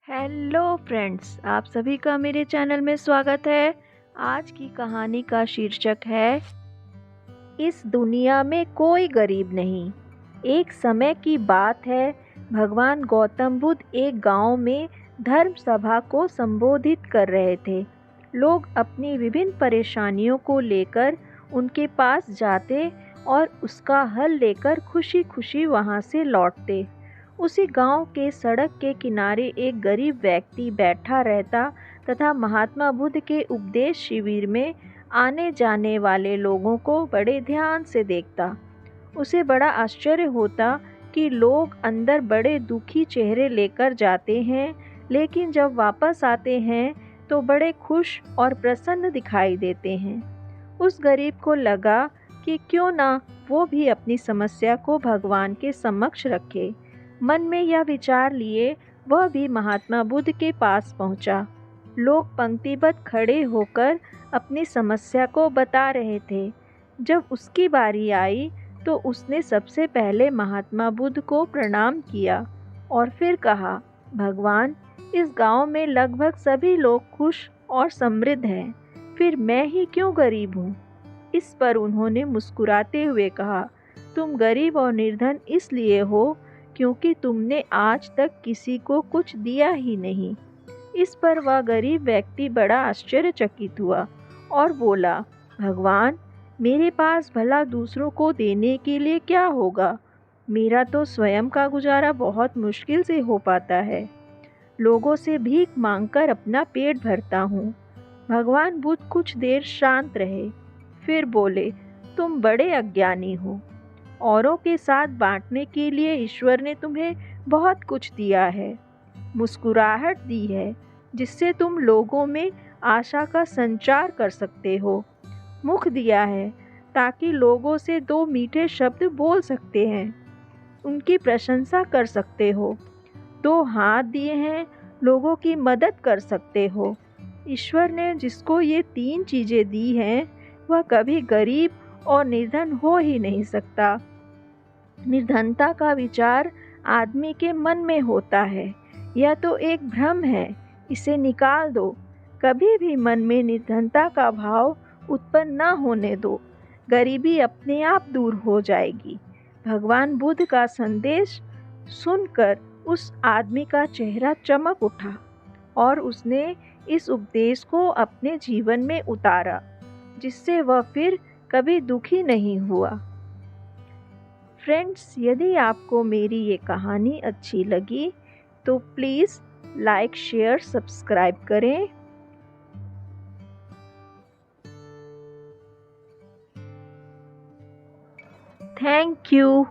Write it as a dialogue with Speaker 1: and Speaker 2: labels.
Speaker 1: Hello friends, आप सभी का मेरे चैनल में स्वागत है। आज की कहानी का शीर्षक है इस दुनिया में कोई गरीब नहीं। एक समय की बात है, भगवान गौतम बुद्ध एक गांव में धर्म सभा को संबोधित कर रहे थे। लोग अपनी विभिन्न परेशानियों को लेकर उनके पास जाते और उसका हल लेकर खुशी खुशी वहां से लौटते। उसी गांव के सड़क के किनारे एक गरीब व्यक्ति बैठा रहता तथा महात्मा बुद्ध के उपदेश शिविर में आने जाने वाले लोगों को बड़े ध्यान से देखता। उसे बड़ा आश्चर्य होता कि लोग अंदर बड़े दुखी चेहरे लेकर जाते हैं, लेकिन जब वापस आते हैं तो बड़े खुश और प्रसन्न दिखाई देते हैं। उस गरीब को लगा कि क्यों ना वो भी अपनी समस्या को भगवान के समक्ष रखे। मन में यह विचार लिए वह भी महात्मा बुद्ध के पास पहुंचा। लोग पंक्तिबद्ध खड़े होकर अपनी समस्या को बता रहे थे। जब उसकी बारी आई तो उसने सबसे पहले महात्मा बुद्ध को प्रणाम किया और फिर कहा, भगवान, इस गांव में लगभग सभी लोग खुश और समृद्ध हैं, फिर मैं ही क्यों गरीब हूँ। इस पर उन्होंने मुस्कुराते हुए कहा, तुम गरीब और निर्धन इसलिए हो क्योंकि तुमने आज तक किसी को कुछ दिया ही नहीं। इस पर वह गरीब व्यक्ति बड़ा आश्चर्यचकित हुआ और बोला, भगवान, मेरे पास भला दूसरों को देने के लिए क्या होगा। मेरा तो स्वयं का गुजारा बहुत मुश्किल से हो पाता है। लोगों से भीख मांगकर अपना पेट भरता हूँ। भगवान बुद्ध कुछ देर शांत रहे, फिर बोले, तुम बड़े अज्ञानी हो। औरों के साथ बांटने के लिए ईश्वर ने तुम्हें बहुत कुछ दिया है। मुस्कुराहट दी है जिससे तुम लोगों में आशा का संचार कर सकते हो। मुख दिया है ताकि लोगों से दो मीठे शब्द बोल सकते हैं, उनकी प्रशंसा कर सकते हो। दो हाथ दिए हैं, लोगों की मदद कर सकते हो। ईश्वर ने जिसको ये तीन चीज़ें दी हैं वह कभी गरीब और निर्धन हो ही नहीं सकता। निर्धनता का विचार आदमी के मन में होता है, यह तो एक भ्रम है, इसे निकाल दो। कभी भी मन में निर्धनता का भाव उत्पन्न न होने दो, गरीबी अपने आप दूर हो जाएगी। भगवान बुद्ध का संदेश सुनकर उस आदमी का चेहरा चमक उठा और उसने इस उपदेश को अपने जीवन में उतारा, जिससे वह फिर कभी दुखी नहीं हुआ। फ्रेंड्स, यदि आपको मेरी ये कहानी अच्छी लगी तो प्लीज़ लाइक, शेयर, सब्सक्राइब करें। Thank you.